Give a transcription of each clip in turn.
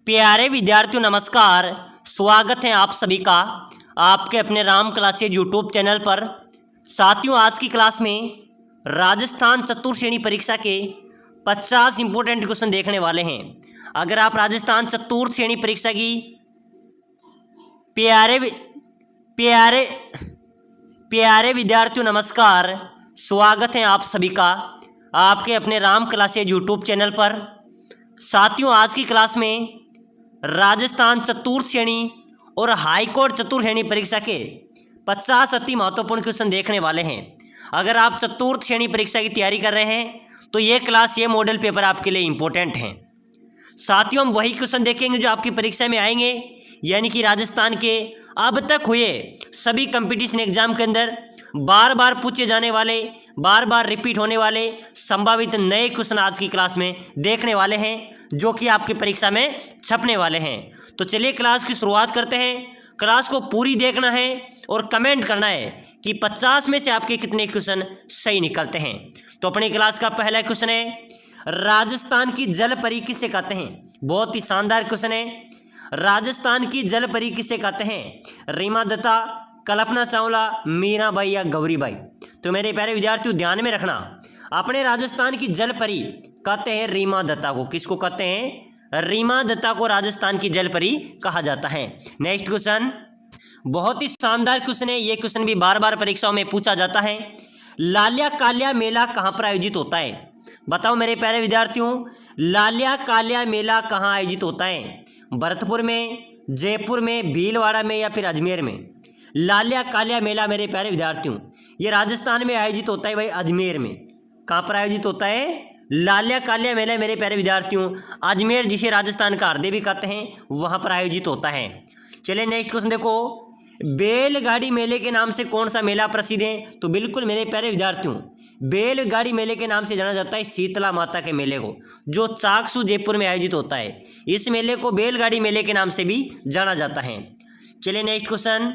प्यारे विद्यार्थियों नमस्कार। स्वागत है आप सभी का आपके अपने राम क्लासेज यूट्यूब चैनल पर। साथियों, आज की क्लास में राजस्थान चतुर्थ श्रेणी परीक्षा के 50 इंपोर्टेंट क्वेश्चन देखने वाले हैं। अगर आप राजस्थान चतुर्थ श्रेणी परीक्षा की प्यारे प्यारे प्यारे विद्यार्थियों नमस्कार। स्वागत है आप सभी का आपके अपने राम क्लासेज यूट्यूब चैनल पर। साथियों, आज की क्लास में राजस्थान चतुर्थ श्रेणी और हाईकोर्ट चतुर्थ श्रेणी परीक्षा के 50 अति महत्वपूर्ण क्वेश्चन देखने वाले हैं। अगर आप चतुर्थ श्रेणी परीक्षा की तैयारी कर रहे हैं तो ये क्लास, ये मॉडल पेपर आपके लिए इंपॉर्टेंट हैं। साथियों, हम वही क्वेश्चन देखेंगे जो आपकी परीक्षा में आएंगे, यानी कि राजस्थान के अब तक हुए सभी कंपटीशन एग्जाम के अंदर बार बार पूछे जाने वाले, बार बार रिपीट होने वाले संभावित नए क्वेश्चन आज की क्लास में देखने वाले हैं, जो कि आपकी परीक्षा में छपने वाले हैं। तो चलिए क्लास की शुरुआत करते हैं। क्लास को पूरी देखना है और कमेंट करना है कि 50 में से आपके कितने क्वेश्चन सही निकलते हैं। तो अपनी क्लास का पहला क्वेश्चन है, राजस्थान की जल परी किसे कहते हैं? बहुत ही शानदार क्वेश्चन है। राजस्थान की जल परी किसे कहते हैं? रीमा दत्ता, कल्पना चावला, मीराबाई या गौरीबाई? तो मेरे प्यारे विद्यार्थियों ध्यान में रखना, अपने राजस्थान की जल परी कहते हैं रीमा दत्ता को। किसको कहते हैं? रीमा दत्ता को राजस्थान की जल परी कहा जाता है। नेक्स्ट क्वेश्चन, बहुत ही शानदार क्वेश्चन है। ये क्वेश्चन भी बार बार परीक्षाओं में पूछा जाता है। लालिया कालिया मेला कहाँ पर आयोजित होता है? बताओ मेरे प्यारे विद्यार्थियों, लालिया कालिया मेला कहाँ आयोजित होता है? भरतपुर में, जयपुर में, भीलवाड़ा में या फिर अजमेर में? लालिया कालिया मेला मेरे प्यारे विद्यार्थियों ये राजस्थान में आयोजित होता है भाई, अजमेर में। कहाँ पर आयोजित होता है लालिया कालिया मेला मेरे प्यारे विद्यार्थियों? अजमेर, जिसे राजस्थान का हृदय भी कहते हैं, वहाँ पर आयोजित होता है। चलिए नेक्स्ट क्वेश्चन देखो, बैलगाड़ी मेले के नाम से कौन सा मेला प्रसिद्ध है? तो बिल्कुल मेरे प्यारे विद्यार्थियों, बैलगाड़ी मेले के नाम से जाना जाता है शीतला माता के मेले को, जो चाकसू जयपुर में आयोजित होता है। इस मेले को बैलगाड़ी मेले के नाम से भी जाना जाता है। चलिए नेक्स्ट क्वेश्चन,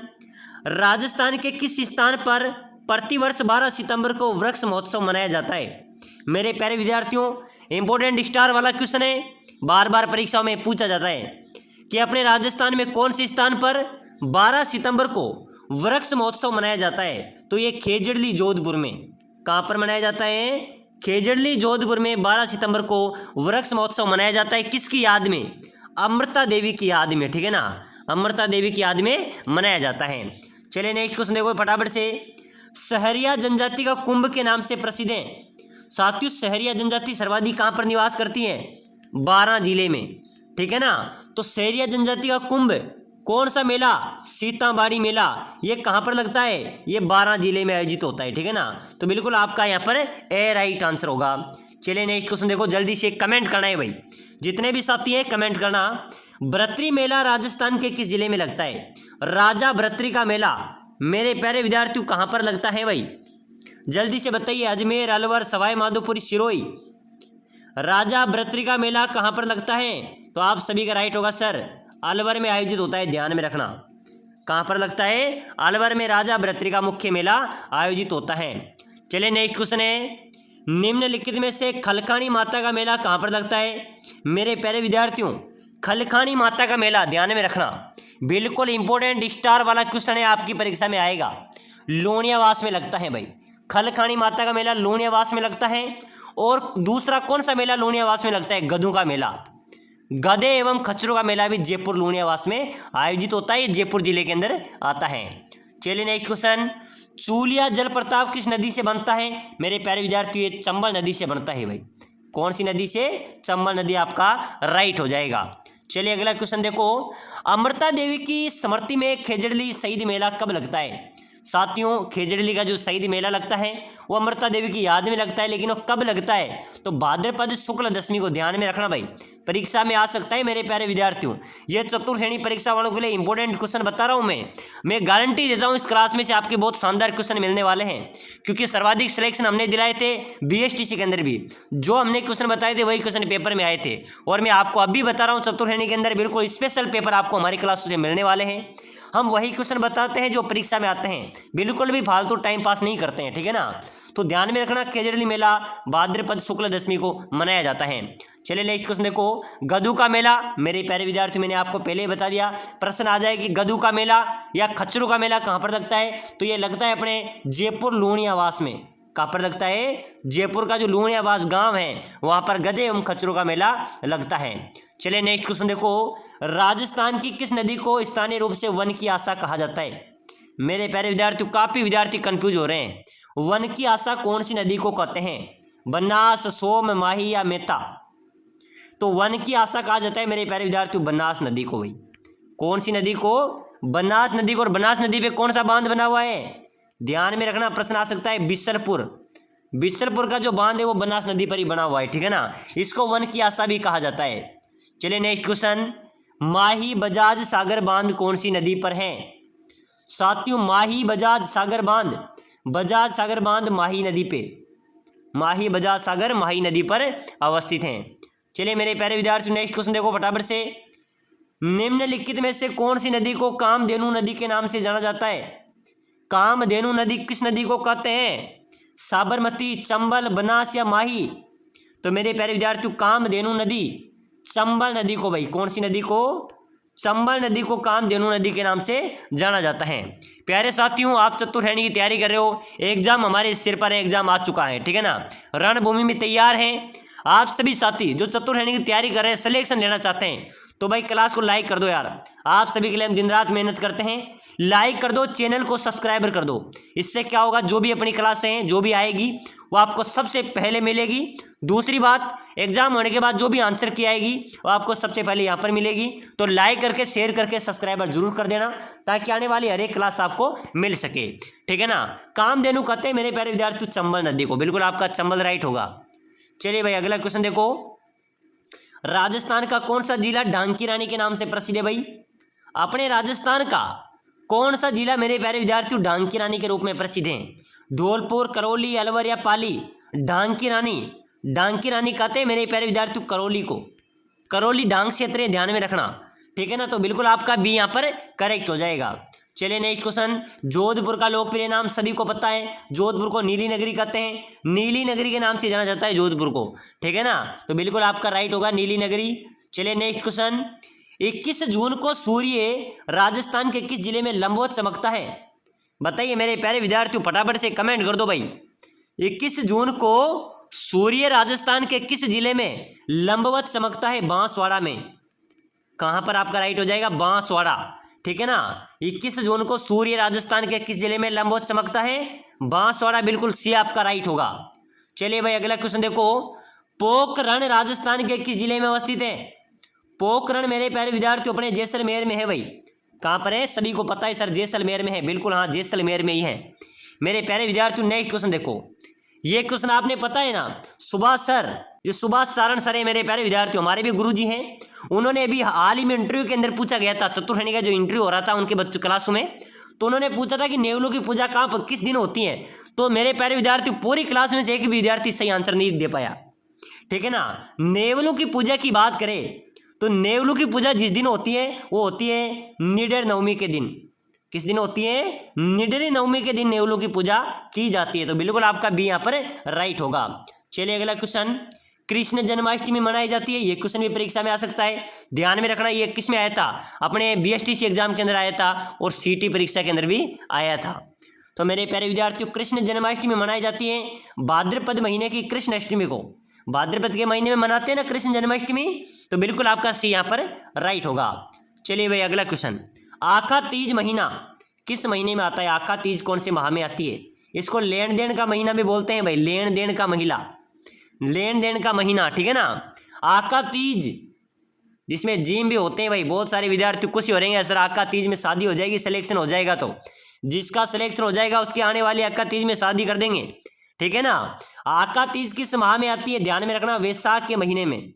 राजस्थान के किस स्थान पर प्रतिवर्ष 12 सितंबर को वृक्ष महोत्सव मनाया जाता है? मेरे प्यारे विद्यार्थियों, इंपोर्टेंट स्टार वाला क्वेश्चन है, बार बार परीक्षाओं में पूछा जाता है कि अपने राजस्थान में कौन से स्थान पर 12 सितंबर को वृक्ष महोत्सव मनाया जाता है? तो ये खेजड़ली जोधपुर में। कहाँ पर मनाया जाता है? खेजड़ली जोधपुर में 12 सितंबर को वृक्ष महोत्सव मनाया जाता है। किसकी याद में? अमृता देवी की याद में, ठीक है ना, अमृता देवी की याद में मनाया जाता है। चलिए नेक्स्ट क्वेश्चन देखो फटाफट से, सहरिया जनजाति का कुंभ के नाम से प्रसिद्ध है। साथियों, सहरिया जनजाति सर्वाधिक कहाँ पर निवास करती है? 12 जिले में, ठीक है ना। तो सहरिया जनजाति का कुंभ कौन सा मेला? सीताबाड़ी मेला। ये कहाँ पर लगता है? ये 12 जिले में आयोजित होता है, ठीक है ना। तो बिल्कुल आपका यहाँ पर ए राइट आंसर होगा। चलिए नेक्स्ट क्वेश्चन देखो, जल्दी से कमेंट करना है भाई, जितने भी साथी हैं कमेंट करना। भर्तरी मेला राजस्थान के किस जिले में लगता है? राजा भर्तरी का मेला मेरे प्यारे विद्यार्थियों कहाँ पर लगता है भाई? जल्दी से बताइए। अजमेर, अलवर, सवाई माधोपुर, सिरोही? राजा भर्तरी का मेला कहाँ पर लगता है? तो आप सभी का राइट होगा सर, अलवर में आयोजित होता है। ध्यान में रखना, कहाँ पर लगता है? अलवर में राजा भर्तरी का मुख्य मेला आयोजित होता है। चलिए नेक्स्ट क्वेश्चन है, निम्नलिखित में से खलखानी माता का मेला कहाँ पर लगता है? मेरे प्यारे विद्यार्थियों, खलखानी माता का मेला ध्यान में रखना, बिल्कुल इंपॉर्टेंट स्टार वाला क्वेश्चन है, आपकी परीक्षा में आएगा। लोनियावास में लगता है भाई, खलखानी माता का मेला लोनियावास में लगता है। और दूसरा कौन सा मेला लोनियावास में लगता है? गधों का मेला, गधे एवं खच्चरों का मेला भी जयपुर लोनियावास में आयोजित होता है। ये जयपुर जिले के अंदर आता है। चलिए नेक्स्ट क्वेश्चन, चूलिया जलप्रपात किस नदी से बनता है? मेरे प्यारे विद्यार्थियों, ये चंबल नदी से बनता है भाई। कौन सी नदी से? चंबल नदी आपका राइट हो जाएगा। चलिए अगला क्वेश्चन देखो, अमृता देवी की स्मृति में खेजड़ली शहीद मेला कब लगता है? साथियों, खेजड़ली का जो शहीद मेला लगता है वो अमृता देवी की याद में लगता है, लेकिन वो कब लगता है? तो भाद्रपद शुक्ल दशमी को। ध्यान में रखना भाई, परीक्षा में आ सकता है मेरे प्यारे विद्यार्थियों। ये चतुर्थ श्रेणी परीक्षा वालों के लिए इंपॉर्टेंट क्वेश्चन बता रहा हूँ मैं गारंटी देता हूँ इस क्लास में से आपके बहुत शानदार क्वेश्चन मिलने वाले हैं, क्योंकि सर्वाधिक सिलेक्शन हमने दिलाए थे BSTC के अंदर भी। जो हमने क्वेश्चन बताए थे वही क्वेश्चन पेपर में आए थे, और मैं आपको अभी बता रहा हूँ चतुर्थ श्रेणी के अंदर बिल्कुल स्पेशल पेपर आपको हमारी क्लास से मिलने वाले हैं। हम वही क्वेश्चन बताते हैं जो परीक्षा में आते हैं, बिल्कुल भी फालतू टाइम पास नहीं करते हैं, ठीक है ना। तो ध्यान में रखना, खेजड़ी मेला भाद्रपद शुक्ल दशमी को मनाया जाता है। चलिए नेक्स्ट क्वेश्चन देखो, गदू का मेला। मेरे प्यारे विद्यार्थी, मैंने आपको पहले ही बता दिया, प्रश्न आ जाए कि गदू का मेला या खच्चरों का मेला कहाँ पर लगता है, तो ये लगता है अपने जयपुर लूणियावास में। कहाँ पर लगता है? जयपुर का जो लूणियावास गांव है वहाँ पर गधे एवं खच्चरों का मेला लगता है। चलिए नेक्स्ट क्वेश्चन देखो, राजस्थान की किस नदी को स्थानीय रूप से वन की आशा कहा जाता है? मेरे प्यारे विद्यार्थी, काफी विद्यार्थी कंफ्यूज हो रहे हैं, वन की आशा कौन सी नदी को कहते हैं? बनास, सोम, माही या मेता? तो वन की आशा कहा जाता है मेरे प्यारे विद्यार्थी बनास नदी को। भाई कौन सी नदी को? बनास नदी को। और बनास नदी पे कौन सा बांध बना हुआ है? ध्यान में रखना, प्रश्न आ सकता है बिसलपुर। बिसलपुर का जो बांध है वो बनास नदी पर ही बना हुआ है, ठीक है ना। इसको वन की आशा भी कहा जाता है। चलिए नेक्स्ट क्वेश्चन, माही बजाज सागर बांध कौन सी नदी पर है? साथियों, माही बजाज सागर बांध, बजाज सागर बांध माही नदी पे, माही बजाज सागर माही नदी पर अवस्थित हैं। चलिए मेरे प्यारे विद्यार्थियों, नेक्स्ट क्वेश्चन देखो फटाफट से, निम्नलिखित में से कौन सी नदी को कामधेनु नदी के नाम से जाना जाता है? कामधेनु नदी किस नदी को कहते हैं? साबरमती, चंबल, बनास या माही? तो मेरे प्यारे विद्यार्थियों, कामधेनु नदी चंबल नदी को, भाई कौन सी नदी को? चंबल नदी को कामधेनु नदी के नाम से जाना जाता है। प्यारे साथियों, आप चतुर्श्रेणी की तैयारी कर रहे हो, एग्जाम हमारे सिर पर है, एग्जाम आ चुका है, ठीक है ना। रणभूमि में तैयार हैं आप सभी साथी जो चतुर्श्रेणी की तैयारी कर रहे हैं, सिलेक्शन लेना चाहते हैं, तो भाई क्लास को लाइक कर दो यार। आप सभी के लिए हम दिन रात मेहनत करते हैं, लाइक कर दो, चैनल को सब्सक्राइबर कर दो। इससे क्या होगा, जो भी अपनी क्लासें हैं जो भी आएगी वो आपको सबसे पहले मिलेगी। दूसरी बात, एग्जाम होने के बाद जो भी आंसर की आएगी वो आपको सबसे पहले यहाँ पर मिलेगी। तो लाइक करके, शेयर करके, सब्सक्राइबर जरूर कर देना, ताकि आने वाली हर एक क्लास आपको मिल सके, ठीक है ना। कामधेनु कहते हैं मेरे प्यारे विद्यार्थी चंबल नदी को, बिल्कुल आपका चंबल राइट होगा। चलिए भाई अगला क्वेश्चन देखो, राजस्थान का कौन सा जिला ढांकी रानी के नाम से प्रसिद्ध है? भाई अपने राजस्थान का कौन सा जिला मेरे प्यारे विद्यार्थियों ढांकी रानी के रूप में प्रसिद्ध है? धौलपुर, करौली, अलवर या पाली? ढांकी रानी, ढांकी रानी कहते हैं मेरे प्यारे विद्यार्थियों करौली को। करौली डांग क्षेत्र है, ध्यान में रखना, ठीक है ना। तो बिल्कुल आपका बी यहाँ पर करेक्ट हो जाएगा। चलिए नेक्स्ट क्वेश्चन, जोधपुर का लोकप्रिय नाम सभी को पता है, जोधपुर को नीली नगरी कहते हैं, नीली नगरी के नाम से जाना जाता है जोधपुर को, ठीक है ना। तो बिल्कुल आपका राइट होगा नीली नगरी। चलिए नेक्स्ट क्वेश्चन, 21 जून को सूर्य राजस्थान के किस जिले में लंबवत चमकता है? बताइए मेरे प्यारे विद्यार्थियों, फटाफट से कमेंट कर दो भाई। 21 जून को सूर्य राजस्थान के किस जिले में लंबवत चमकता है? बांसवाड़ा में। कहां पर आपका राइट हो जाएगा? बांसवाड़ा, ठीक है ना। 21 जून को सूर्य राजस्थान के किस जिले में लंबवत चमकता है? बांसवाड़ा, बिल्कुल सी आपका राइट होगा। चलिए भाई अगला क्वेश्चन देखो, पोखरण राजस्थान के किस जिले में अवस्थित है? पोखरण मेरे प्यारे विद्यार्थियों अपने जैसलमेर में है। भाई कहां पर है? सभी को पता है सर, जैसलमेर में है, बिल्कुल हाँ जैसलमेर में ही है मेरे प्यारे विद्यार्थियों। नेक्स्ट क्वेश्चन देखो, ये क्वेश्चन आपने पता है ना, सुभाष सर, जो सुभाष सारण सर है मेरे प्यारे विद्यार्थियों, हमारे भी गुरुजी हैं, उन्होंने अभी हाल ही में इंटरव्यू के अंदर पूछा गया था, चतुर्श्रेणी का जो इंटरव्यू हो रहा था उनके बच्चों क्लास में, तो उन्होंने पूछा था कि नेवलों की पूजा कहाँ पर किस दिन होती है? तो मेरे प्यारे विद्यार्थी पूरी क्लास में से एक विद्यार्थी सही आंसर नहीं दे पाया, ठीक है ना। नेवलों की पूजा की बात करें तो नेवलों की पूजा जिस दिन होती है वो होती है निडर नवमी के दिन। किस दिन होती है? निडरी नवमी के दिन नेवलों की पूजा की जाती है। तो बिल्कुल आपका बी यहाँ पर राइट होगा। चलिए अगला क्वेश्चन, कृष्ण जन्माष्टमी मनाई जाती है, ये क्वेश्चन भी परीक्षा में आ सकता है, ध्यान में रखना। ये किस में आया था? अपने BSTC एग्जाम के अंदर आया था और CT परीक्षा के अंदर भी आया था। तो मेरे प्यारे विद्यार्थियों, कृष्ण जन्माष्टमी मनाई जाती है भाद्रपद महीने की कृष्ण अष्टमी को। भाद्रपद के महीने में मनाते हैं ना कृष्ण जन्माष्टमी, तो बिल्कुल आपका सी यहाँ पर राइट होगा। चलिए भाई अगला क्वेश्चन, आखा तीज महीना किस महीने में आता है? आखा तीज कौन से माह में आती है? इसको लेन देन का महीना भी बोलते हैं भाई, लेन देन का महीना, लेन देन का महीना, ठीक है ना। आका तीज जिसमें जिम भी होते हैं भाई, बहुत सारे विद्यार्थी खुशी हो रहे हैं सर आका तीज में शादी हो जाएगी, सिलेक्शन हो जाएगा। तो जिसका सिलेक्शन हो जाएगा उसके आने वाली आका तीज में शादी कर देंगे, ठीक है ना। आका तीज किस माह में आती है? ध्यान में रखना, वैशाख के महीने में।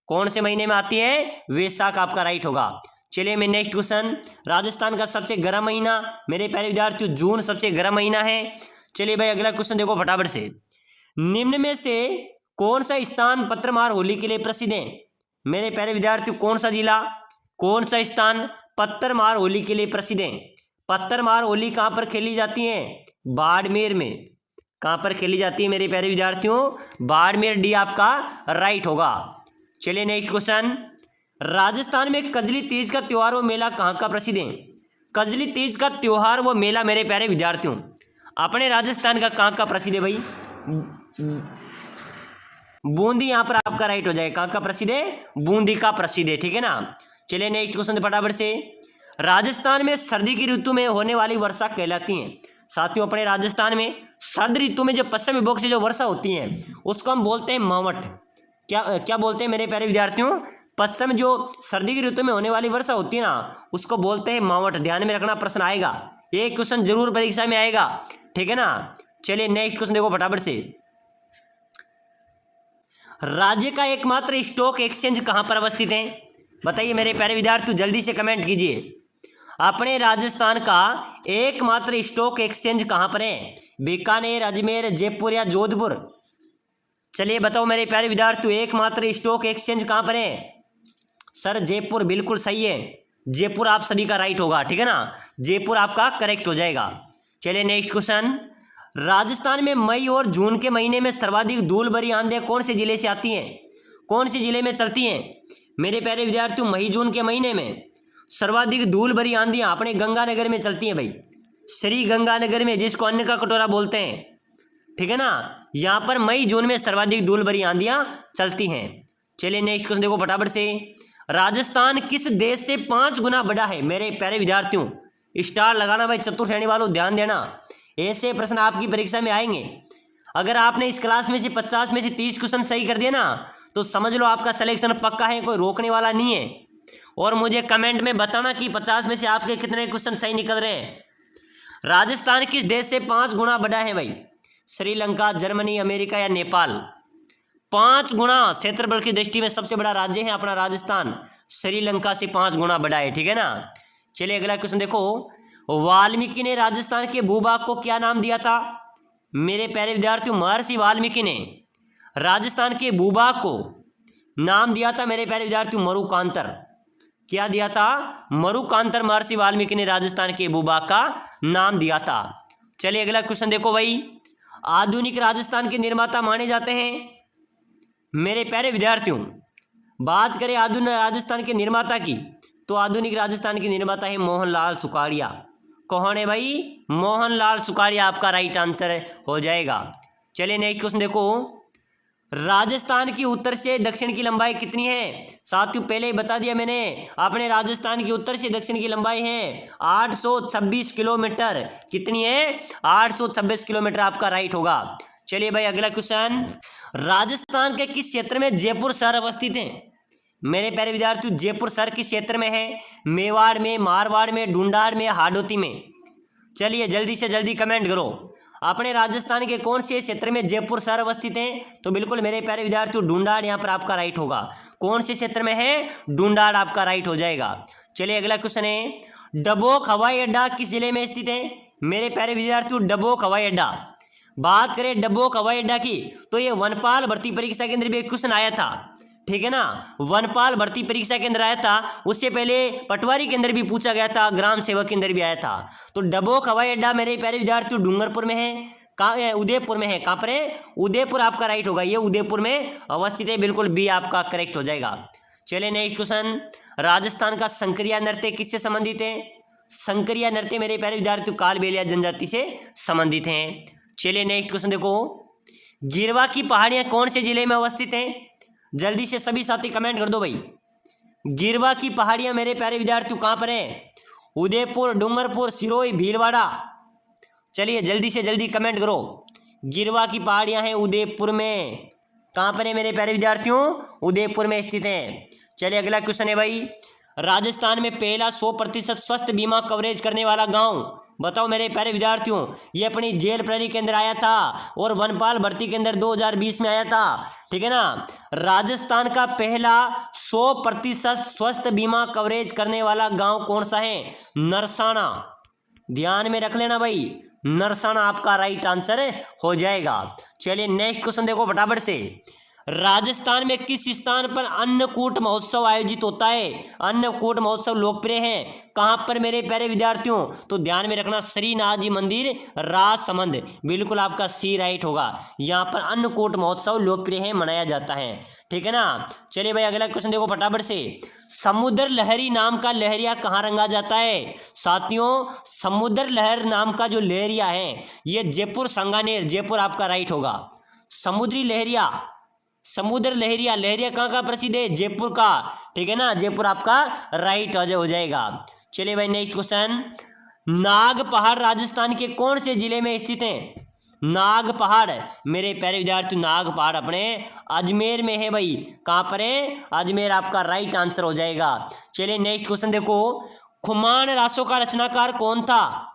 कौन से महीने में आती है? वैशाख आपका राइट होगा। चलिए मैं नेक्स्ट क्वेश्चन, राजस्थान का सबसे गर्म महीना मेरे प्यारे विद्यार्थियों जून सबसे गर्म महीना है। चलिए भाई अगला क्वेश्चन देखो फटाफट से, निम्न में से कौन सा स्थान पत्रमार होली के लिए प्रसिद्ध है? मेरे प्यारे विद्यार्थियों कौन सा जिला, कौन सा स्थान पत्थरमार होली के लिए प्रसिद्ध है? पत्थरमार होली कहाँ पर खेली जाती है? बाड़मेर में। कहाँ पर खेली जाती है मेरे प्यारे विद्यार्थियों? बाड़मेर। डी आपका राइट होगा। चलिए नेक्स्ट क्वेश्चन, राजस्थान में कजली तीज का त्योहार व मेला कहाँ का प्रसिद्ध है? कजली तीज का त्योहार व मेला मेरे प्यारे विद्यार्थियों अपने राजस्थान का कहाँ का प्रसिद्ध है भाई? बूंदी यहाँ पर आपका राइट हो जाएगा। कहाँ का प्रसिद्ध है? बूंदी का प्रसिद्ध है, ठीक है ना। चलिए नेक्स्ट क्वेश्चन फटाफट से, राजस्थान में सर्दी की ऋतु में होने वाली वर्षा कहलाती है? साथियों अपने राजस्थान में सर्द ऋतु में जो पश्चिमी विभोग से जो वर्षा होती है उसको हम बोलते हैं मावठ। क्या बोलते हैं मेरे प्यारे विद्यार्थियों? पश्चिम जो सर्दी की ऋतु में होने वाली वर्षा होती है ना उसको बोलते हैं मावठ। ध्यान में रखना, प्रश्न आएगा, एक क्वेश्चन जरूर परीक्षा में आएगा, ठीक है ना। चलिए नेक्स्ट क्वेश्चन देखो फटाफट से, राज्य का एकमात्र स्टॉक एक्सचेंज कहां पर अवस्थित है? बताइए मेरे प्यारे विद्यार्थी, जल्दी से कमेंट कीजिए। अपने राजस्थान का एकमात्र स्टॉक एक्सचेंज कहां पर है? बीकानेर, अजमेर, जयपुर या जोधपुर? चलिए बताओ मेरे प्यारे विद्यार्थियों, एकमात्र स्टॉक एक्सचेंज कहां पर है? सर जयपुर, बिल्कुल सही है, जयपुर आप सभी का राइट होगा, ठीक है ना, जयपुर आपका करेक्ट हो जाएगा। चलिए नेक्स्ट क्वेश्चन, राजस्थान में मई और जून के महीने में सर्वाधिक धूल भरी आंधियां कौन से जिले से आती हैं? कौन से जिले में चलती हैं मेरे प्यारे विद्यार्थियों? मई जून के महीने में सर्वाधिक धूल भरी आंधियां अपने गंगानगर में चलती हैं भाई, श्री गंगानगर में, जिसको अन्न का कटोरा बोलते हैं, ठीक है ना। यहाँ पर मई जून में सर्वाधिक धूल भरी आंधियां चलती हैं। चलिए नेक्स्ट क्वेश्चन देखो फटाफट से, राजस्थान किस देश से 5 गुना बड़ा है मेरे प्यारे विद्यार्थियों? स्टार लगाना भाई, चतुर श्रेणी वालों ध्यान देना, ऐसे प्रश्न आपकी परीक्षा में आएंगे। अगर आपने इस क्लास में से 50 में से 30 क्वेश्चन सही कर दिए ना तो समझ लो आपका सिलेक्शन पक्का है, कोई रोकने वाला नहीं है। और मुझे कमेंट में बताना कि 50 में से आपके कितने क्वेश्चन सही निकल रहे हैं। राजस्थान किस देश से 5 गुना बड़ा है भाई? श्रीलंका, जर्मनी, अमेरिका या नेपाल? 5 गुना क्षेत्रफल की दृष्टि में सबसे बड़ा राज्य है अपना राजस्थान, श्रीलंका से 5 गुना बड़ा है, ठीक है ना। चलिए अगला क्वेश्चन देखो, वाल्मीकि ने राजस्थान के भूभाग को क्या नाम दिया था? मेरे प्यारे विद्यार्थियों, महर्षि वाल्मीकि ने राजस्थान के भूभाग को नाम दिया था मेरे प्यारे विद्यार्थियों मरुकांतर। क्या दिया था? मरुकांतर। महर्षि वाल्मीकि ने राजस्थान के भूभाग का नाम दिया था। चलिए अगला क्वेश्चन देखो भाई, आधुनिक राजस्थान के निर्माता माने जाते हैं मेरे प्यारे विद्यार्थियों, बात करें आधुनिक राजस्थान के निर्माता की तो आधुनिक राजस्थान के निर्माता है मोहनलाल सुखाड़िया। कौन है भाई? मोहनलाल सुखाड़िया आपका राइट आंसर हो जाएगा। चलिए नेक्स्ट क्वेश्चन देखो, राजस्थान की उत्तर से दक्षिण की लंबाई कितनी है? साथियों पहले ही बता दिया मैंने, अपने राजस्थान की उत्तर से दक्षिण की लंबाई है 826 किलोमीटर। कितनी है? 826 किलोमीटर आपका राइट होगा। चलिए भाई अगला क्वेश्चन, राजस्थान के किस क्षेत्र में जयपुर शहर अवस्थित है? मेरे प्यारे विद्यार्थियों, जयपुर शहर किस क्षेत्र में है? मेवाड़ में, मारवाड़ में, ढूंढाड़ में, हाडोती में? चलिए जल्दी से जल्दी कमेंट करो, अपने राजस्थान के कौन से क्षेत्र में जयपुर शहर अवस्थित है? तो बिल्कुल मेरे प्यारे विद्यार्थियों ढूंढाड़ यहाँ पर आपका राइट होगा। कौन से क्षेत्र में है? ढूंढाड़ आपका राइट हो जाएगा। चलिए अगला क्वेश्चन है, डबोक हवाई अड्डा किस जिले में स्थित है? मेरे प्यारे विद्यार्थियों, डबोक हवाई अड्डा, बात करें डबोक हवाई अड्डा की तो ये वनपाल भर्ती परीक्षा के अंदर भी एक क्वेश्चन आया था, ठीक है ना। वनपाल भर्ती परीक्षा के अंदर आया था, उससे पहले पटवारी के अंदर भी पूछा गया था, ग्राम सेवक के अंदर भी आया था। तो डबोक हवाई अड्डा मेरे प्यारे विद्यार्थियों डूंगरपुर में है, कहाँ? उदयपुर में है। कहाँ पर है? उदयपुर आपका राइट होगा, ये उदयपुर में अवस्थित है, बिल्कुल बी आपका करेक्ट हो जाएगा। चलिए नेक्स्ट क्वेश्चन, राजस्थान का संकरिया नृत्य किससे संबंधित है? संकरिया नृत्य मेरे प्यारे विद्यार्थियों कालबेलिया जनजाति से संबंधित हैं। चलिए नेक्स्ट क्वेश्चन देखो, गिरवा की पहाड़ियां कौन से जिले में अवस्थित हैं? जल्दी से सभी साथी कमेंट कर दो भाई। गिरवा की पहाड़ियां मेरे प्यारे विद्यार्थियों कहां पर है? उदयपुर, डूंगरपुर, सिरोही, भीलवाड़ा? चलिए जल्दी से जल्दी कमेंट करो। गिरवा की पहाड़ियां हैं उदयपुर में। कहां पर है मेरे प्यारे विद्यार्थियों? उदयपुर में स्थित है। चलिए अगला क्वेश्चन है भाई, राजस्थान में पहला 100% स्वास्थ्य बीमा कवरेज करने वाला गांव बताओ मेरे प्यारे विद्यार्थियों। ये अपनी जेल प्रहरी के अंदर आया था और वनपाल भर्ती के अंदर 2020 में आया था, ठीक है ना। राजस्थान का पहला 100% स्वास्थ्य बीमा कवरेज करने वाला गांव कौन सा है? नरसाना। ध्यान में रख लेना भाई, नरसाना आपका राइट आंसर हो जाएगा। चलिए नेक्स्ट क्वेश्चन देखो फटाफट से, राजस्थान में किस स्थान पर अन्नकूट महोत्सव आयोजित होता है? अन्नकूट महोत्सव लोकप्रिय है कहां पर मेरे प्यारे विद्यार्थियों? तो ध्यान में रखना, श्रीनाथ जी मंदिर, राजसमंद। बिल्कुल आपका सी राइट होगा। यहां पर अन्नकूट महोत्सव लोकप्रिय है, मनाया जाता है। ठीक है ना। चलिए भाई अगला क्वेश्चन देखो फटाफट से। समुद्र लहरी नाम का लहरिया कहाँ रंगा जाता है? साथियों, समुद्र लहर नाम का जो लहरिया है ये जयपुर सांगानेर, जयपुर आपका राइट होगा। समुद्री लहरिया, समुद्र लहरिया, लहरिया कहाँ का प्रसिद्ध है? जयपुर का। ठीक है ना, जयपुर आपका राइट हो जाएगा। चलिए भाई नेक्स्ट क्वेश्चन। नाग पहाड़ राजस्थान के कौन से जिले में स्थित है? नाग पहाड़ मेरे प्यारे विद्यार्थी, नाग पहाड़ अपने अजमेर में है भाई। कहाँ पर है? अजमेर आपका राइट आंसर हो जाएगा। चलिए नेक्स्ट क्वेश्चन देखो। खुमान रासों का रचनाकार कौन था?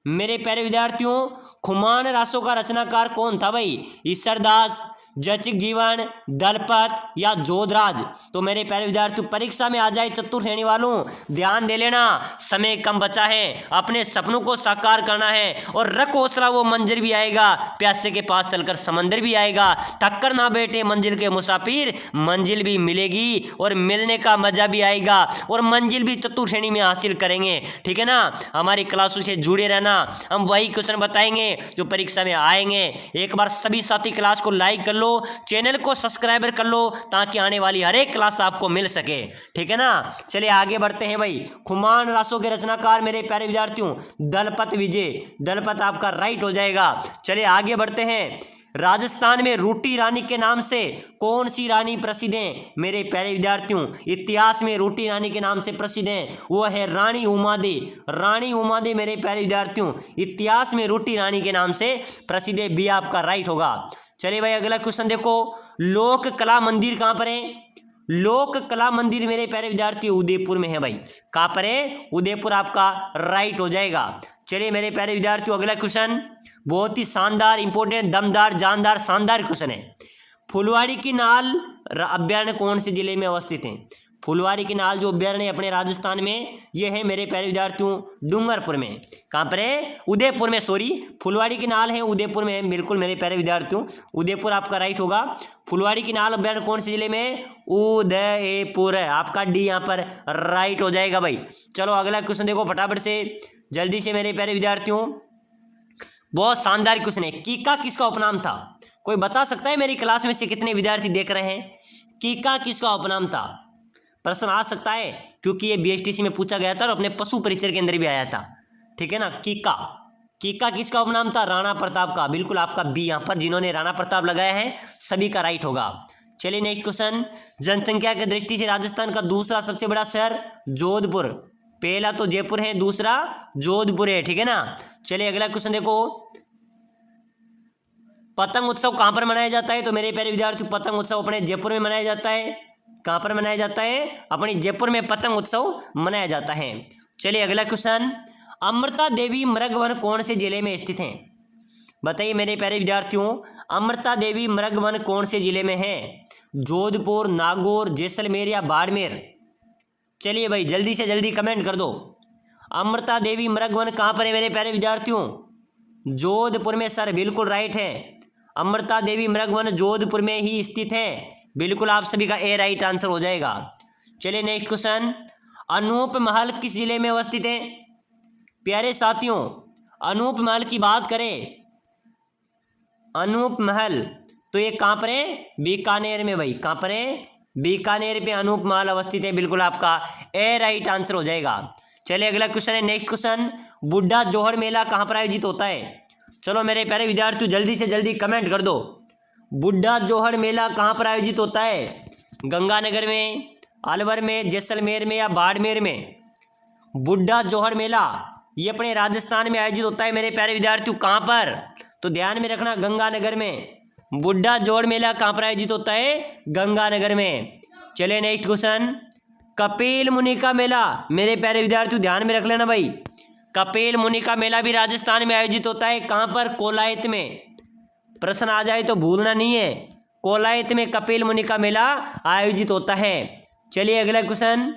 मेरे प्यारे विद्यार्थियों, खुमान रासों का रचनाकार कौन था भाई? ईश्वरदास, जचिक जीवन, दलपत या जोधराज? तो मेरे प्यारे विद्यार्थियों परीक्षा में आ जाए चतुर श्रेणी वालों, ध्यान दे लेना, समय कम बचा है, अपने सपनों को साकार करना है और रख हौसला, वो मंजिल भी आएगा, प्यासे के पास चलकर समंदर भी आएगा। थक्कर ना बैठे मंजिल के मुसाफिर, मंजिल भी मिलेगी और मिलने का मजा भी आएगा और मंजिल भी चतुर श्रेणी में हासिल करेंगे। ठीक है ना। हमारी क्लासों से जुड़े रहना, हम वही क्वेश्चन बताएंगे जो परीक्षा में आएंगे। एक बार सभी साथी क्लास को लाइक कर लो, चैनल को सब्सक्राइबर कर लो ताकि आने वाली हर एक क्लास आपको मिल सके। ठीक है ना। चलिए आगे बढ़ते हैं भाई। खुमान रासों के रचनाकार मेरे प्यारे विद्यार्थियों दलपत विजय, दलपत आपका राइट हो जाएगा। चलिए आगे बढ़ते हैं। राजस्थान में रूटी रानी के नाम से कौन सी रानी प्रसिद्ध है? मेरे प्यारे विद्यार्थियों इतिहास में रूटी रानी के नाम से प्रसिद्ध है, वो है रानी उमादे। रानी उमादे मेरे प्यारे विद्यार्थियों इतिहास में रूटी रानी के नाम से प्रसिद्ध है, बी आपका राइट होगा। चलिए भाई अगला क्वेश्चन देखो। लोक कला मंदिर कहाँ पर है? लोक कला मंदिर मेरे प्यारे विद्यार्थी उदयपुर में है भाई। कहाँ पर है? उदयपुर आपका राइट हो जाएगा। चलिए मेरे प्यारे विद्यार्थियों अगला क्वेश्चन बहुत ही शानदार, इंपॉर्टेंट, दमदार, जानदार, शानदार क्वेश्चन है। फुलवाड़ी की नाल अभ्यारण्य कौन से जिले में अवस्थित है? फुलवाड़ी की नाल जो अभ्यारण्य है अपने राजस्थान में, ये है मेरे प्यारे विद्यार्थियों डूंगरपुर में। कहाँ पर है? उदयपुर में, सॉरी, फुलवाड़ी की नाल है उदयपुर में। बिल्कुल मेरे प्यारे विद्यार्थियों उदयपुर आपका राइट होगा। फुलवाड़ी की नाल अभ्यारण्य कौन से जिले में? उदयपुर है आपका, डी यहाँ पर राइट हो जाएगा भाई। चलो अगला क्वेश्चन देखो फटाफट से, जल्दी से मेरे प्यारे विद्यार्थियों, बहुत शानदार क्वेश्चन है। कीका किसका उपनाम था? कोई बता सकता है मेरी क्लास में से कितने विद्यार्थी देख रहे हैं? कीका किसका उपनाम था? प्रश्न आ सकता है क्योंकि ये बीएसटीसी में पूछा गया था और अपने पशु परिचय के अंदर भी आया था। ठीक है ना। कीका, कीका किसका उपनाम था? राणा प्रताप का। बिल्कुल आपका बी यहाँ पर, जिन्होंने राणा प्रताप लगाया है सभी का राइट होगा। चलिए नेक्स्ट क्वेश्चन। जनसंख्या की दृष्टि से राजस्थान का दूसरा सबसे बड़ा शहर? जोधपुर। पहला तो जयपुर है, दूसरा जोधपुर है। ठीक है ना। चलिए अगला क्वेश्चन देखो। पतंग उत्सव कहां पर मनाया जाता है? तो मेरे प्यारे विद्यार्थियों पतंग उत्सव अपने जयपुर में मनाया जाता है। कहां पर मनाया जाता है? अपने जयपुर में पतंग उत्सव मनाया जाता है। चलिए अगला क्वेश्चन। अमृता देवी मृगवन कौन से जिले में स्थित है? बताइए मेरे प्यारे विद्यार्थियों, अमृता देवी मृगवन कौन से जिले में है? जोधपुर, नागौर, जैसलमेर या बाड़मेर? चलिए भाई जल्दी से जल्दी कमेंट कर दो। अमृता देवी मृगवन कहाँ पर है मेरे प्यारे विद्यार्थियों? जोधपुर में सर, बिल्कुल राइट है। अमृता देवी मृगवन जोधपुर में ही स्थित है। बिल्कुल आप सभी का ए राइट आंसर हो जाएगा। चलिए नेक्स्ट क्वेश्चन। अनूप महल किस जिले में अवस्थित है? प्यारे साथियों अनूप महल की बात करें, अनूप महल तो ये कहाँ पर है? बीकानेर में भाई। कहाँ पर है? बीकानेर पे अनूप महल अवस्थित है। बिल्कुल आपका ए राइट आंसर हो जाएगा। चलिए अगला क्वेश्चन है नेक्स्ट क्वेश्चन। बुड्ढा जोहड़ मेला कहाँ पर आयोजित होता है? चलो मेरे प्यारे विद्यार्थियों जल्दी से जल्दी कमेंट कर दो। बुड्ढा जोहड़ मेला कहाँ पर आयोजित होता है? गंगानगर में, अलवर में, जैसलमेर में या बाड़मेर में? बुड्ढा जोहड़ मेला ये अपने राजस्थान में आयोजित होता है मेरे प्यारे विद्यार्थियों। कहाँ पर? तो ध्यान में रखना, गंगानगर में। बुड्ढा जोड़ मेला कहाँ पर आयोजित होता है? गंगानगर में। चलिए नेक्स्ट क्वेश्चन। कपिल मुनि का मेला मेरे प्यारे विद्यार्थियों ध्यान में रख लेना भाई। कपिल मुनि का मेला भी राजस्थान में आयोजित होता है। कहाँ पर? कोलायत में। प्रश्न आ जाए तो भूलना नहीं है, कोलायत में कपिल मुनि का मेला आयोजित होता है। चलिए अगला क्वेश्चन।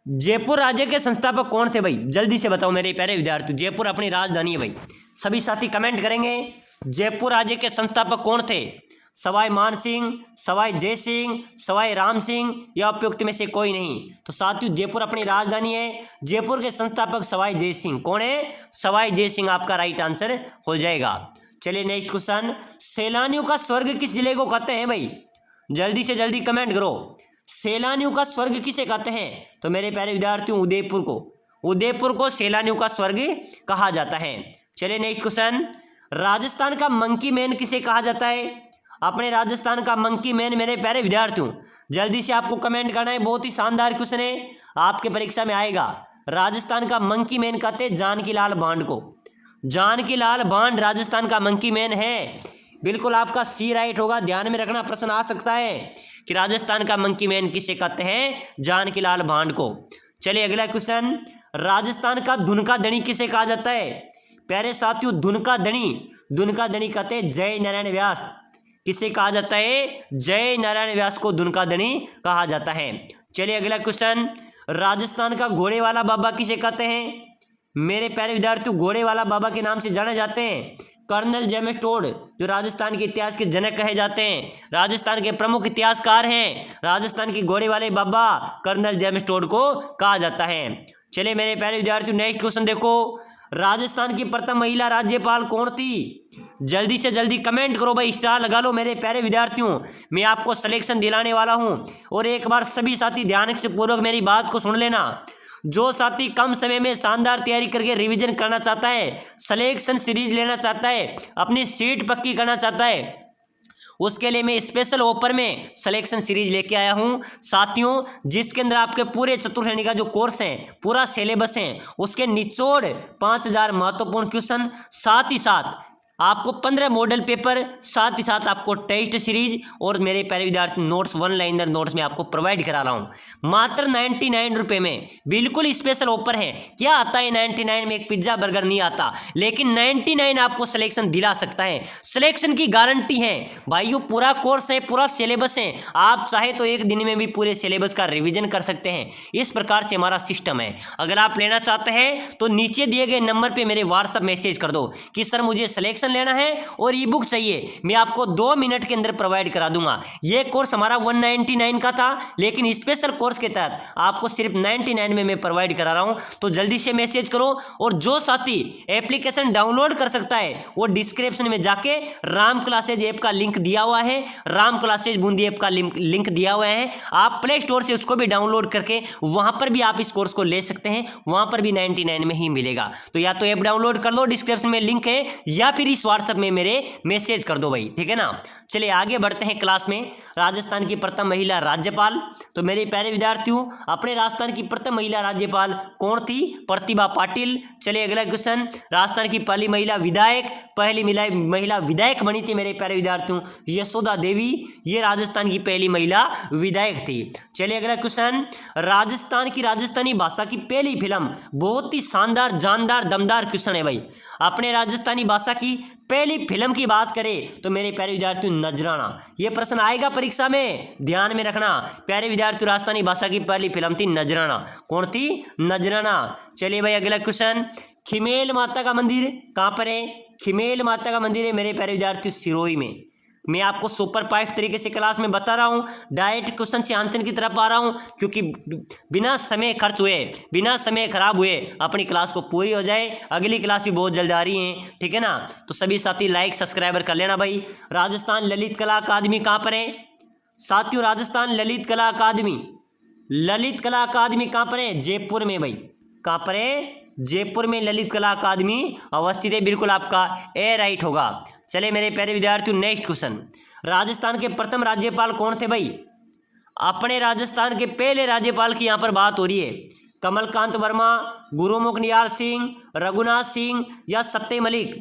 जयपुर राज्य के संस्थापक कौन थे भाई? जल्दी से बताओ मेरे प्यारे विद्यार्थी। जयपुर अपनी राजधानी है भाई। सभी साथी कमेंट करेंगे जयपुर राज्य के संस्थापक कौन थे? सवाई मान सिंह, सवाई जय सिंह, सवाई राम सिंह या उपयुक्त में से कोई नहीं। तो साथियों जयपुर अपनी राजधानी है। जयपुर के संस्थापक सवाई जय सिंह। कौन है? सवाई जय सिंह आपका राइट आंसर हो जाएगा। चलिए नेक्स्ट क्वेश्चन, सैलानियों का स्वर्ग किस जिले को कहते हैं भाई? जल्दी से जल्दी कमेंट करो। सैलानियों का स्वर्ग किसे कहते हैं? तो मेरे प्यारे विद्यार्थियों उदयपुर को, उदयपुर को सैलानियों का स्वर्ग कहा जाता है। चलिए नेक्स्ट क्वेश्चन, राजस्थान का मंकी मैन किसे कहा जाता है? अपने राजस्थान का मंकी मैन मेरे प्यारे विद्यार्थियों जल्दी से आपको कमेंट करना है। बहुत ही शानदार क्वेश्चन है, आपके परीक्षा में आएगा। राजस्थान का मंकी मैन कहते हैं जानकी लाल भांड को। जानकी लाल भांड राजस्थान का मंकी मैन है। बिल्कुल आपका सी राइट होगा। ध्यान में रखना, प्रश्न आ सकता है कि राजस्थान का मंकी मैन किसे कहते हैं? जानकी लाल भांड को। चलिए अगला क्वेश्चन, राजस्थान का धुनका धनी किसे कहा जाता है? प्यारे साथियों धुनका धनी कहते हैं जय नारायण व्यास। किसे कहा जाता है? जय नारायण व्यास को धुनका धनी कहा जाता है। चलिए अगला क्वेश्चन, राजस्थान का घोड़े वाला बाबा किसे कहते हैं? मेरे प्यारे विद्यार्थियों घोड़े वाला बाबा के नाम से जाने जाते हैं कर्नल जेम्स टोड, जो राजस्थान के इतिहास के जनक कहे जाते हैं, राजस्थान के प्रमुख इतिहासकार हैं। राजस्थान के घोड़े वाले बाबा कर्नल जेम्स टोड को कहा जाता है। चलिए मेरे प्यारे विद्यार्थियों नेक्स्ट क्वेश्चन देखो, राजस्थान की प्रथम महिला राज्यपाल कौन थी? जल्दी से जल्दी कमेंट करो भाई, स्टार लगा लो मेरे प्यारे विद्यार्थियों। मैं आपको सिलेक्शन दिलाने वाला हूं और एक बार सभी साथी ध्यान से पूर्वक मेरी बात को सुन लेना। जो साथी कम समय में शानदार तैयारी करके रिवीजन करना चाहता है, सिलेक्शन सीरीज लेना चाहता है, अपनी सीट पक्की करना चाहता है, उसके लिए मैं स्पेशल ऑफर में सिलेक्शन सीरीज लेके आया हूं साथियों, जिसके अंदर आपके पूरे चतुर्श्रेणी का जो कोर्स है, पूरा सिलेबस है, उसके निचोड़ 5000 महत्वपूर्ण क्वेश्चन, साथ ही साथ आपको 15 मॉडल पेपर, साथ ही साथ आपको टेस्ट सीरीज और मेरे प्यारे विद्यार्थी नोट्स, वन लाइनर नोट्स में आपको प्रोवाइड करा रहा हूं मात्र 99 रुपये में। बिल्कुल स्पेशल ऑफर है। क्या आता है 99 में? एक पिज्जा बर्गर नहीं आता, लेकिन 99 आपको सिलेक्शन दिला सकता है। सिलेक्शन की गारंटी है भाइयों, पूरा कोर्स है, पूरा सिलेबस है। आप चाहे तो एक दिन में भी पूरे सिलेबस का रिविजन कर सकते हैं। इस प्रकार से हमारा सिस्टम है। अगर आप लेना चाहते हैं तो नीचे दिए गए नंबर पर मेरे व्हाट्सएप मैसेज कर दो कि सर मुझे सिलेक्शन लेना है और ई बुक चाहिए, मैं आपको 2 मिनट के अंदर प्रोवाइड करा दूंगा। यह कोर्स हमारा 199 का था, लेकिन स्पेशल कोर्स के तहत आपको सिर्फ 99 में मैं प्रोवाइड करा रहा हूं। तो जल्दी से मैसेज करो। और जो साथी एप्लीकेशन डाउनलोड कर सकता है वो डिस्क्रिप्शन में जाके राम क्लासेज ऐप का लिंक दिया हुआ है, राम क्लासेज बूंदी ऐप का लिंक दिया हुआ है। आप प्ले स्टोर से उसको भी डाउनलोड करके वहां पर भी आप इस कोर्स को ले सकते हैं, वहां पर भी 99 में ही मिलेगा। तो या तो ऐप डाउनलोड कर लो, डिस्क्रिप्शन में लिंक है, या फिर इस व्हाट्सएप में मेरे मैसेज कर दो भाई, ठीक है ना। चलिए आगे बढ़ते हैं क्लास में। राजस्थान की प्रथम महिला राज्यपाल, तो मेरे प्यारे विद्यार्थियों अपने राजस्थान की प्रथम महिला राज्यपाल कौन थी? प्रतिभा पाटिल। चलिए अगला क्वेश्चन, राजस्थान की पहली महिला विधायक, पहली महिला विधायक बनी थी मेरे प्यारे विद्यार्थियों यशोदा देवी, ये राजस्थान की पहली महिला विधायक थी। चलिए अगला क्वेश्चन, राजस्थान की राजस्थानी भाषा की पहली फिल्म, बहुत ही शानदार, जानदार, दमदार क्वेश्चन है भाई। अपने राजस्थानी भाषा की पहली फिल्म की बात करें तो मेरे प्यारे विद्यार्थियों नजराना, ये प्रश्न आएगा परीक्षा में, ध्यान में रखना। प्यारे विद्यार्थियों राजस्थानी भाषा की पहली फिल्म थी नजराना। कौन थी? नजराना। चलिए भाई अगला क्वेश्चन, खिमेल माता का मंदिर कहां पर है? खिमेल माता का मंदिर है मेरे प्यारे विद्यार्थियों सिरोही में। मैं आपको सुपर फास्ट तरीके से क्लास में बता रहा हूं, डायरेक्ट क्वेश्चन से आंसर की तरफ आ रहा हूं, क्योंकि बिना समय खर्च हुए, बिना समय खराब हुए अपनी क्लास को पूरी हो जाए। अगली क्लास भी बहुत जल्द आ रही है, ठीक है ना। तो सभी साथी लाइक सब्सक्राइबर कर लेना भाई। राजस्थान ललित कला अकादमी कहाँ पर है साथियों? राजस्थान ललित कला अकादमी, ललित कला अकादमी कहाँ पर है? जयपुर में भाई। कहाँ पर है? जयपुर में ललित कला अकादमी अवस्थित है। बिल्कुल आपका ए राइट होगा। चले मेरे प्यारे विद्यार्थियों नेक्स्ट क्वेश्चन, राजस्थान के प्रथम राज्यपाल कौन थे भाई? अपने राजस्थान के पहले राज्यपाल की यहाँ पर बात हो रही है। कमलकांत वर्मा, गुरुमुख निहाल सिंह, रघुनाथ सिंह या सत्य मलिक।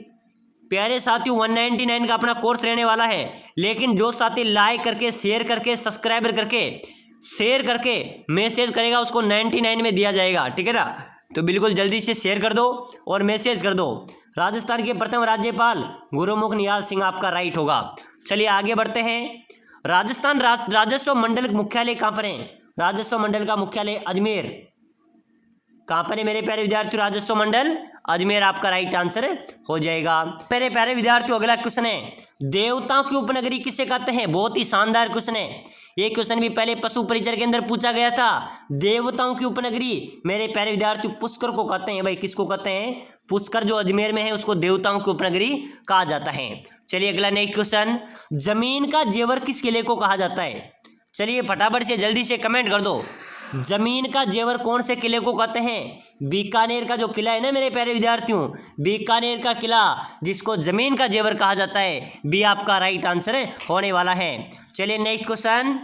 प्यारे साथियों 199 का अपना कोर्स रहने वाला है, लेकिन जो साथी लाइक करके, शेयर करके, सब्सक्राइबर करके, शेयर करके मैसेज करेगा उसको 99 में दिया जाएगा, ठीक है ना। तो बिल्कुल जल्दी से शेयर कर दो और मैसेज कर दो। राजस्थान के प्रथम राज्यपाल गुरुमुख निहाल सिंह आपका राइट होगा। चलिए आगे बढ़ते हैं। राजस्थान राजस्व मंडल मुख्यालय कहाँ पर है? राजस्व मंडल का मुख्यालय अजमेर। कहाँ पर है मेरे प्यारे विद्यार्थियों? राजस्व मंडल अजमेर आपका राइट आंसर हो जाएगा। मेरे प्यारे विद्यार्थियों, अगला क्वेश्चन है, देवताओं की उपनगरी किसे कहते हैं? बहुत ही शानदार क्वेश्चन है। ये क्वेश्चन भी पहले पशु परिचय के अंदर पूछा गया था। देवताओं की उपनगरी मेरे प्यारे विद्यार्थियों पुष्कर को कहते हैं भाई। किसको कहते हैं? पुष्कर जो अजमेर में है उसको देवताओं की उपनगरी कहा जाता है। चलिए अगला नेक्स्ट क्वेश्चन, जमीन का जेवर किस किले को कहा जाता है? चलिए फटाफट से जल्दी से कमेंट कर दो। जमीन का जेवर कौन से किले को कहते हैं? बीकानेर का जो किला है ना मेरे प्यारे विद्यार्थियों, बीकानेर का किला जिसको जमीन का जेवर कहा जाता है, बी आपका राइट आंसर होने वाला है। चलिए नेक्स्ट क्वेश्चन,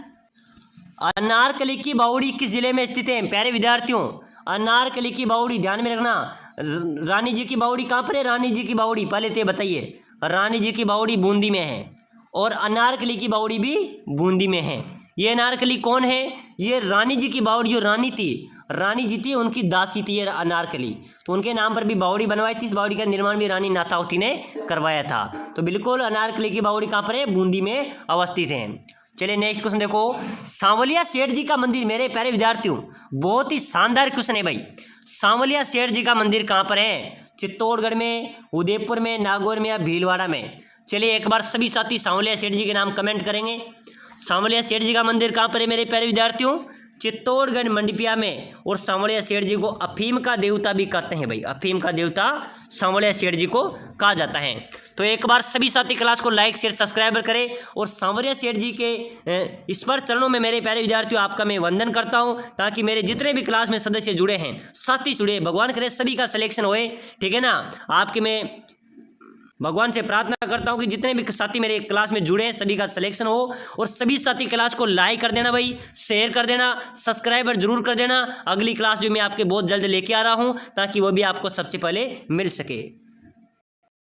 अनारकली की बावड़ी किस जिले में स्थित है? प्यारे विद्यार्थियों, अनारकली की बावड़ी ध्यान में रखना, रानी जी की बावड़ी कहाँ पर है? रानी जी की बावड़ी पहले तो बताइए। रानी जी की बावड़ी बूंदी में है और अनारकली की बावड़ी भी बूंदी में है। ये अनारकली कौन है? ये रानी जी की बावड़ी, जो रानी थी, रानी जी थी, उनकी दासी थी ये अनारकली, तो उनके नाम पर भी बावड़ी बनवाई थी। इस बावड़ी का निर्माण भी रानी नाथावती ने करवाया था। तो बिल्कुल अनारकली की बावड़ी कहाँ पर है? बूंदी में अवस्थित है। चलिए नेक्स्ट क्वेश्चन देखो, सांवलिया सेठ जी का मंदिर मेरे प्यारे विद्यार्थियों बहुत ही शानदार क्वेश्चन है भाई। सांवलिया सेठ जी का मंदिर कहाँ पर है? चित्तौड़गढ़ में, उदयपुर में, नागौर में या भीलवाड़ा में? चलिए एक बार सभी साथी सांवलिया सेठ जी के नाम कमेंट करेंगे। सांवलिया सेठ जी का मंदिर कहाँ पर है मेरे प्यारे विद्यार्थियों? चित्तौड़गढ़ मंडपिया में। और सांवलिया सेठ जी को अफीम का देवता भी कहते हैं भाई। अफीम का देवता सांवलिया सेठ जी को कहा जाता है। तो एक बार सभी साथी क्लास को लाइक शेयर सब्सक्राइबर करें और सांवलिया सेठ जी के स्पर्श चरणों में मेरे प्यारे विद्यार्थियों आपका मैं वंदन करता हूं, ताकि मेरे जितने भी क्लास में सदस्य जुड़े हैं, साथी जुड़े, भगवान करे सभी का सिलेक्शन होए, ठीक है ना। आपके मैं भगवान से प्रार्थना करता हूं कि जितने भी साथी मेरे क्लास में जुड़े हैं सभी का सिलेक्शन हो। और सभी साथी क्लास को लाइक कर देना भाई, शेयर कर देना, सब्सक्राइबर जरूर कर देना। अगली क्लास भी मैं आपके बहुत जल्द लेके आ रहा हूं, ताकि वो भी आपको सबसे पहले मिल सके।